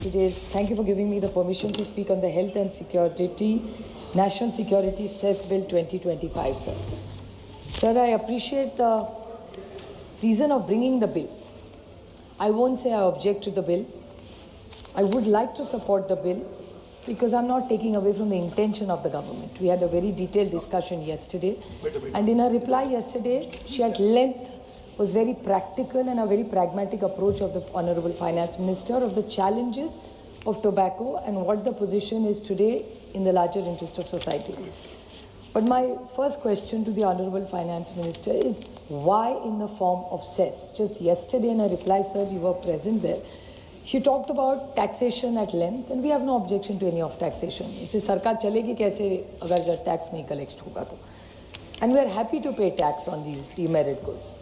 Thank you for giving me the permission to speak on the Health and Security, National Security Cess Bill 2025, sir. Sir, I appreciate the reason of bringing the bill. I won't say I object to the bill. I would like to support the bill because I'm not taking away from the intention of the government. We had a very detailed discussion yesterday, and in her reply yesterday, she at length was very practical and a very pragmatic approach of the Honorable Finance Minister of the challenges of tobacco and what the position is today in the larger interest of society. But my first question to the Honorable Finance Minister is why in the form of cess? Just yesterday in a reply, sir, you were present there. She talked about taxation at length, and we have no objection to any of taxation. इससे सरकार चलेगी कैसे अगर जब tax नहीं collect होगा तो? And we are happy to pay tax on these demerit goods.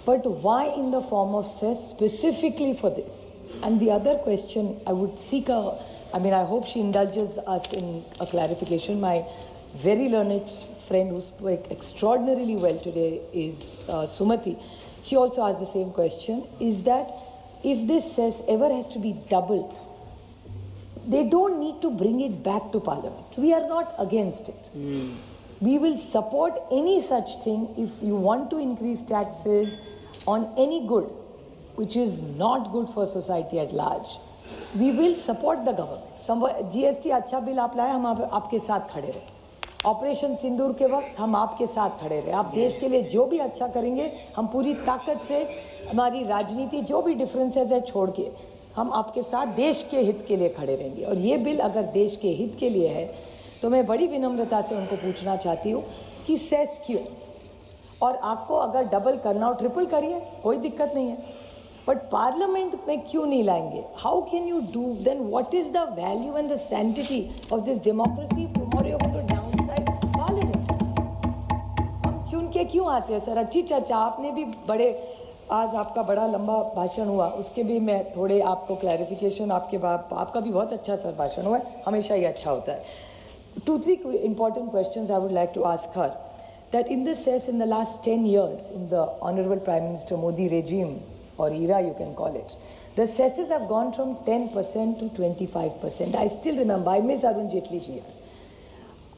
But why in the form of cess specifically for this? And the other question I would seek I hope she indulges us in a clarification. My very learned friend who spoke extraordinarily well today is Sumati. She also asked the same question, is that if this cess ever has to be doubled, they don't need to bring it back to Parliament. We are not against it. We will support any such thing if you want to increase taxes on any good which is not good for society at large. We will support the government. GST अच्छा bill आप लाए, हम आपके साथ खड़े रहे. Operation सिंदूर के वक्त हम आपके साथ खड़े रहे. आप देश के लिए जो भी अच्छा करेंगे, हम पूरी ताकत से हमारी राजनीति जो भी डिफरेंसेस है छोड़ के हम आपके साथ देश के हित के लिए खड़े रहेंगे. और ये बिल अगर देश के हित के लिए है तो मैं बड़ी विनम्रता से उनको पूछना चाहती हूँ कि सेस क्यों, और आपको अगर डबल करना हो ट्रिपल करिए, कोई दिक्कत नहीं है, बट पार्लियामेंट में क्यों नहीं लाएंगे? How can you do then? What is the value and the sanctity of this democracy tomorrow you going to downsize parliament? हम चुन के क्यों आते हैं सर? अच्छी चर्चा आपने भी बड़े, आज आपका बड़ा लंबा भाषण हुआ, उसके भी मैं थोड़े आपको क्लैरिफिकेशन, आपका भी बहुत अच्छा सर भाषण हुआ है, हमेशा ही अच्छा होता है. 2-3 important questions I would like to ask her. That in this cess in the last 10 years, in the Honorable Prime Minister Modi regime, or era you can call it, the cesses have gone from 10% to 25%. I still remember, I miss Arun Jaitley ji.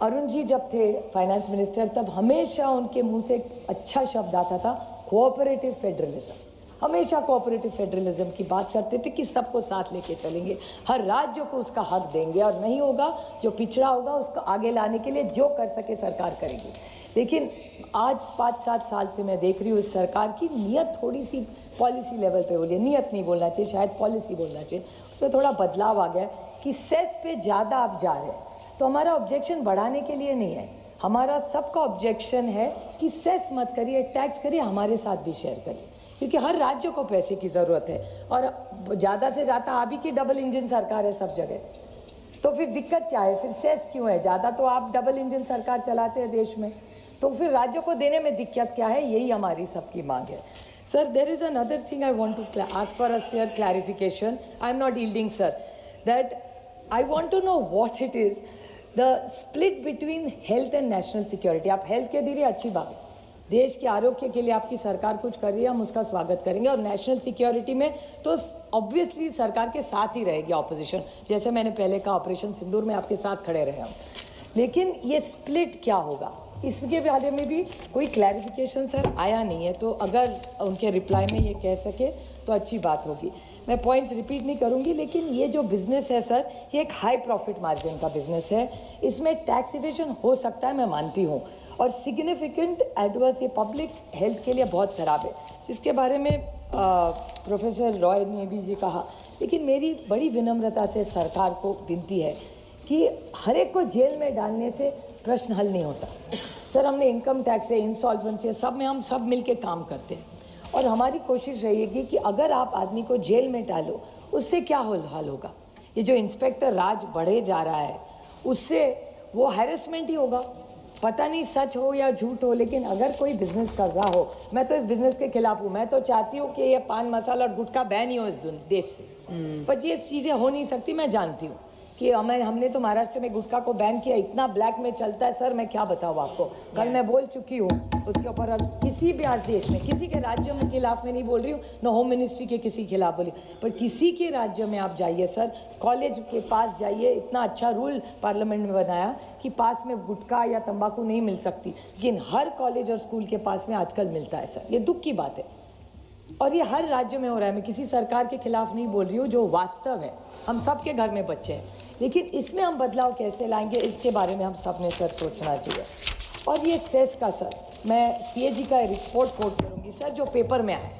Arun ji जब थे finance minister तब हमेशा उनके मुंह से एक अच्छा शब्द आता था, कोऑपरेटिव फेडरलिज्म. हमेशा कोऑपरेटिव फेडरलिज्म की बात करते थे कि सबको साथ लेके चलेंगे, हर राज्य को उसका हक देंगे, और नहीं होगा जो पिछड़ा होगा उसको आगे लाने के लिए जो कर सके सरकार करेगी. लेकिन आज 5-7 साल से मैं देख रही हूँ इस सरकार की नीयत थोड़ी सी पॉलिसी लेवल पे बोलिए, नीयत नहीं बोलना चाहिए, शायद पॉलिसी बोलना चाहिए, उसमें थोड़ा बदलाव आ गया कि सेस पे ज़्यादा आप जा रहे हैं. तो हमारा ऑब्जेक्शन बढ़ाने के लिए नहीं है, हमारा सबका ऑब्जेक्शन है कि सेस मत करिए, टैक्स करिए, हमारे साथ भी शेयर करिए, क्योंकि हर राज्य को पैसे की ज़रूरत है, और ज़्यादा से ज़्यादा आप ही की डबल इंजन सरकार है सब जगह. तो फिर दिक्कत क्या है? फिर सेस क्यों है? ज़्यादा तो आप डबल इंजन सरकार चलाते हैं देश में, तो फिर राज्यों को देने में दिक्कत क्या है? यही हमारी सबकी मांग है. Sir, there is another thing I want to ask for a share clarification. I am not yielding sir, that I want to know what it is the split between health and national security. आप health के दीजिए, अच्छी बात, देश के आरोग्य के लिए आपकी सरकार कुछ कर रही है, हम उसका स्वागत करेंगे, और नेशनल सिक्योरिटी में तो ऑब्वियसली सरकार के साथ ही रहेगी ऑपोजिशन, जैसे मैंने पहले कहा ऑपरेशन सिंदूर में आपके साथ खड़े रहे हम. लेकिन ये स्प्लिट क्या होगा इसके बारे में भी कोई क्लैरिफिकेशन सर आया नहीं है, तो अगर उनके रिप्लाई में ये कह सके तो अच्छी बात होगी. मैं पॉइंट्स रिपीट नहीं करूंगी, लेकिन ये जो बिज़नेस है सर, ये एक हाई प्रॉफिट मार्जिन का बिज़नेस है, इसमें टैक्स इवेजन हो सकता है, मैं मानती हूँ, और सिग्निफिकेंट एडवर्स ये पब्लिक हेल्थ के लिए बहुत ख़राब है, जिसके बारे में प्रोफेसर रॉय ने भी ये कहा. लेकिन मेरी बड़ी विनम्रता से सरकार को विनती है कि हर एक को जेल में डालने से प्रश्न हल नहीं होता. सर, हमने इनकम टैक्स है, इंसॉल्वेंसी है, सब में हम सब मिल के काम करते हैं, और हमारी कोशिश रहेगी कि अगर आप आदमी को जेल में डालो उससे क्या हाल होगा? ये जो इंस्पेक्टर राज बढ़े जा रहा है उससे वो हैरेसमेंट ही होगा. पता नहीं सच हो या झूठ हो, लेकिन अगर कोई बिजनेस कर रहा हो, मैं तो इस बिजनेस के खिलाफ हूँ, मैं तो चाहती हूँ कि ये पान मसाला और गुटखा बैन ही हो इस देश से, पर ये चीज़ें हो नहीं सकती, मैं जानती हूँ. कि हमने तो महाराष्ट्र में गुटखा को बैन किया, इतना ब्लैक में चलता है सर, मैं क्या बताऊँ आपको। कल मैं बोल चुकी हूँ उसके ऊपर। और किसी भी आज देश में किसी के राज्य में खिलाफ में नहीं बोल रही हूँ, न होम मिनिस्ट्री के किसी खिलाफ बोली, पर किसी के राज्य में आप जाइए सर, कॉलेज के पास जाइए, इतना अच्छा रूल पार्लियामेंट में बनाया कि पास में गुटखा या तंबाकू नहीं मिल सकती, लेकिन हर कॉलेज और स्कूल के पास में आजकल मिलता है सर। ये दुख की बात है और ये हर राज्य में हो रहा है। मैं किसी सरकार के खिलाफ नहीं बोल रही हूँ, जो वास्तव है। हम सब के घर में बच्चे हैं, लेकिन इसमें हम बदलाव कैसे लाएंगे, इसके बारे में हम सब ने सर सोचना चाहिए। और ये सेस का सर, मैं सीएजी का रिपोर्ट कोट करूँगी सर, जो पेपर में आया।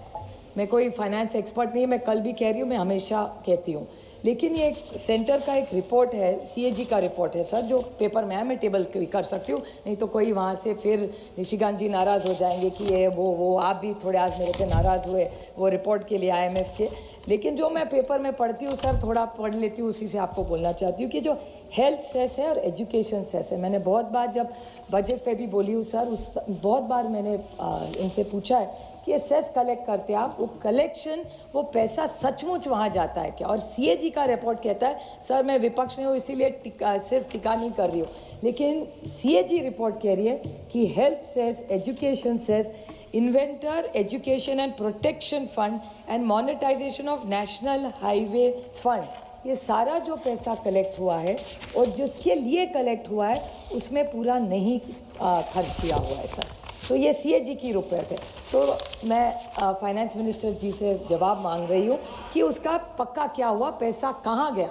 मैं कोई फाइनेंस एक्सपर्ट नहीं, मैं कल भी कह रही हूँ, मैं हमेशा कहती हूँ, लेकिन ये एक सेंटर का एक रिपोर्ट है, सीएजी का रिपोर्ट है सर, जो पेपर में है। मैं टेबल भी कर सकती हूँ, नहीं तो कोई वहाँ से फिर निशिकांत जी नाराज़ हो जाएंगे कि ये वो आप भी थोड़े आज मेरे से नाराज़ हुए वो रिपोर्ट के लिए IMF के। लेकिन जो मैं पेपर में पढ़ती हूँ सर, थोड़ा पढ़ लेती हूँ, उसी से आपको बोलना चाहती हूँ कि जो हेल्थ सेस है और एजुकेशन सेस है, मैंने बहुत बार जब बजट पे भी बोली हूँ सर, बहुत बार मैंने इनसे पूछा है कि ये सेस कलेक्ट करते हैं आप, वो कलेक्शन, वो पैसा सचमुच वहाँ जाता है क्या। और सीएजी का रिपोर्ट कहता है, सर मैं विपक्ष में हूँ इसीलिए सिर्फ टिका नहीं कर रही हूँ, लेकिन सीएजी रिपोर्ट कह रही है कि health cess, education cess, investor education and protection fund and monetisation of national highway fund, ये सारा जो पैसा कलेक्ट हुआ है और जिसके लिए कलेक्ट हुआ है उसमें पूरा नहीं खर्च किया हुआ है सर। तो ये सीएजी की रिपोर्ट है। तो मैं फाइनेंस मिनिस्टर जी से जवाब मांग रही हूँ कि उसका पक्का क्या हुआ, पैसा कहाँ गया।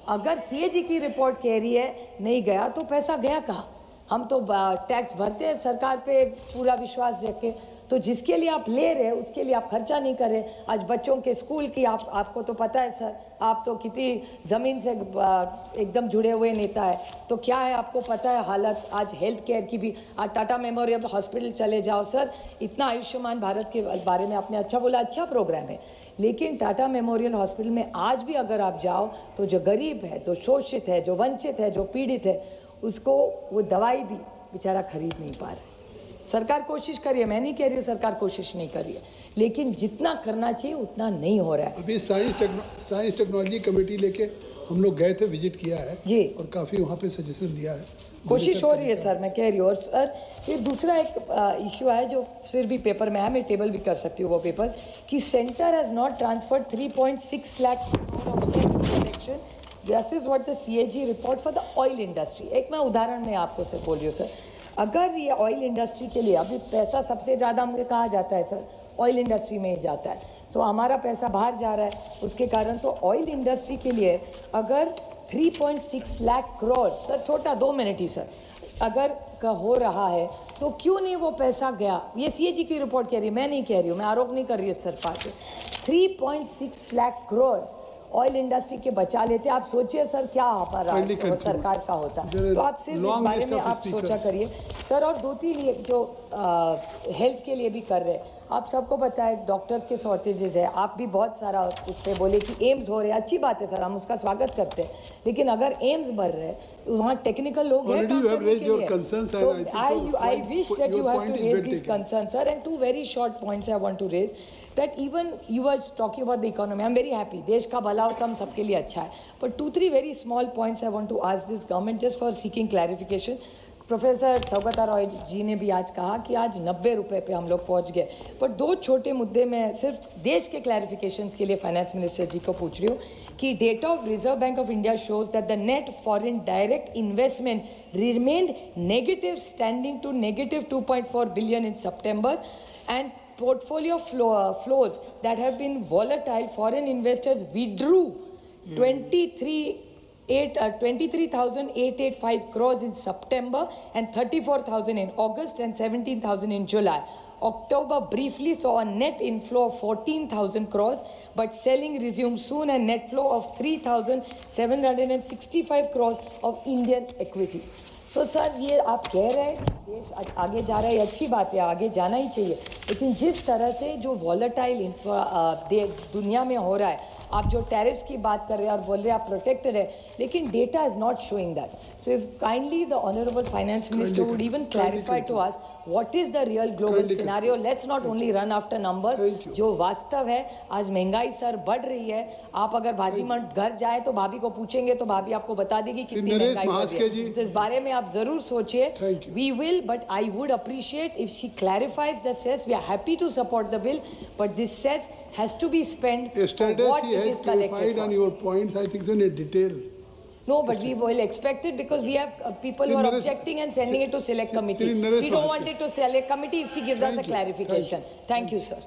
अगर सीएजी की रिपोर्ट कह रही है नहीं गया, तो पैसा गया कहाँ। हम तो टैक्स भरते हैं सरकार पे पूरा विश्वास रख के, तो जिसके लिए आप ले रहे हैं उसके लिए आप खर्चा नहीं करें। आज बच्चों के स्कूल की आपको तो पता है सर, आप तो कितनी ज़मीन से एकदम जुड़े हुए नेता है, तो क्या है आपको पता है हालत आज हेल्थ केयर की भी। आज टाटा मेमोरियल हॉस्पिटल चले जाओ सर, इतना आयुष्मान भारत के बारे में आपने अच्छा बोला, अच्छा प्रोग्राम है, लेकिन टाटा मेमोरियल हॉस्पिटल में आज भी अगर आप जाओ तो जो गरीब है, जो शोषित है, जो वंचित है, जो पीड़ित है, उसको वो दवाई भी बेचारा खरीद नहीं पा रहा। सरकार कोशिश कर रही है, मैं नहीं कह रही हूँ सरकार कोशिश नहीं कर रही है, लेकिन जितना करना चाहिए उतना नहीं हो रहा है। अभी साइंस टेक्नोलॉजी कमेटी लेके हम लोग गए थे, विजिट किया है जी, और काफ़ी वहाँ पे सजेशन दिया है, कोशिश हो रही है सर, मैं कह रही हूँ। और सर ये दूसरा एक इशू है जो फिर भी पेपर में है, मैं टेबल भी कर सकती हूँ वो पेपर, कि centre has not transferred 3.6 lakh of protection, this is what the CAG report for the oil industry. एक मैं उदाहरण में आपको सर बोल रही हूँ सर, अगर ये ऑयल इंडस्ट्री के लिए अभी पैसा सबसे ज़्यादा हमें कहाँ जाता है सर, ऑयल इंडस्ट्री में ही जाता है, तो हमारा पैसा बाहर जा रहा है उसके कारण। तो ऑयल इंडस्ट्री के लिए अगर 3.6 लाख करोड़, सर छोटा 2 मिनट ही सर, अगर हो रहा है तो क्यों नहीं वो पैसा गया। ये सीएजी की रिपोर्ट कह रही है, मैं नहीं कह रही हूँ, मैं आरोप नहीं कर रही हूँ सरकार पे। 3.6 लाख करोड़ ऑयल इंडस्ट्री के बचा लेते, आप सोचिए सर क्या हमारा सरकार का होता। तो आप सिर्फ इस बारे में आप सोचा करिए सर। और 2-3 जो हेल्थ के लिए भी कर रहे हैं, आप सबको पता है डॉक्टर्स के शॉर्टेजेस है, आप भी बहुत सारा उस पर बोले कि एम्स हो रहे हैं, अच्छी बात है सर, हम उसका स्वागत करते हैं, लेकिन अगर एम्स बढ़ रहे हैं तो वहाँ टेक्निकल लोग हैं काम करने के लिए। तो I wish that you have to raise this concern sir, and 2 very short points I want to raise. That even you were talking about the economy, I'm very happy, देश का भला हो तम सबके लिए अच्छा है, but 2-3 very small points I want to ask this government just for seeking clarification. Professor Saugata Roy ji ने भी आज कहा कि आज 90 रुपये पे हम लोग पहुंच गए, पर 2 छोटे मुद्दे में सिर्फ देश के क्लैरिफिकेशंस के लिए फाइनेंस मिनिस्टर जी को पूछ रही हूँ कि data of Reserve Bank of India shows that the net foreign direct investment remained negative, standing to negative 2.4 billion in September, and portfolio flows that have been volatile. Foreign investors withdrew 23,885 crores in September and 34,000 in August and 17,000 in July. October briefly saw a net inflow of 14,000 crores, but selling resumed soon and net flow of 3,765 crores of Indian equity. तो sir ये आप कह रहे हैं देश आगे जा रहा है, अच्छी बात है, आगे जाना ही चाहिए, लेकिन जिस तरह से जो वॉलेटाइल दुनिया में हो रहा है, आप जो टैरिफ्स की बात कर रहे हैं और बोल रहे हैं आप प्रोटेक्टेड है, लेकिन data is not showing that. So if kindly the honourable finance minister would even clarify to us what is the real global scenario. Let's not only run after numbers. जो वास्तव है, आज महंगाई सर बढ़ रही है. आप अगर भाजी मंड घर जाए तो भाभी को पूछेंगे तो भाभी आपको बता देगी कितनी महंगाई बढ़ रही है. तो इस बारे में आप जरूर सोचिए. We will, but I would appreciate if she clarifies the cess. We are happy to support the bill, but this cess has to be spent for what it is collected for. On your points, I think so in detail. No, but we will expect it because we have people who are objecting and sending it to select committee. We don't want it to select committee if she gives us a clarification. Thank you, sir.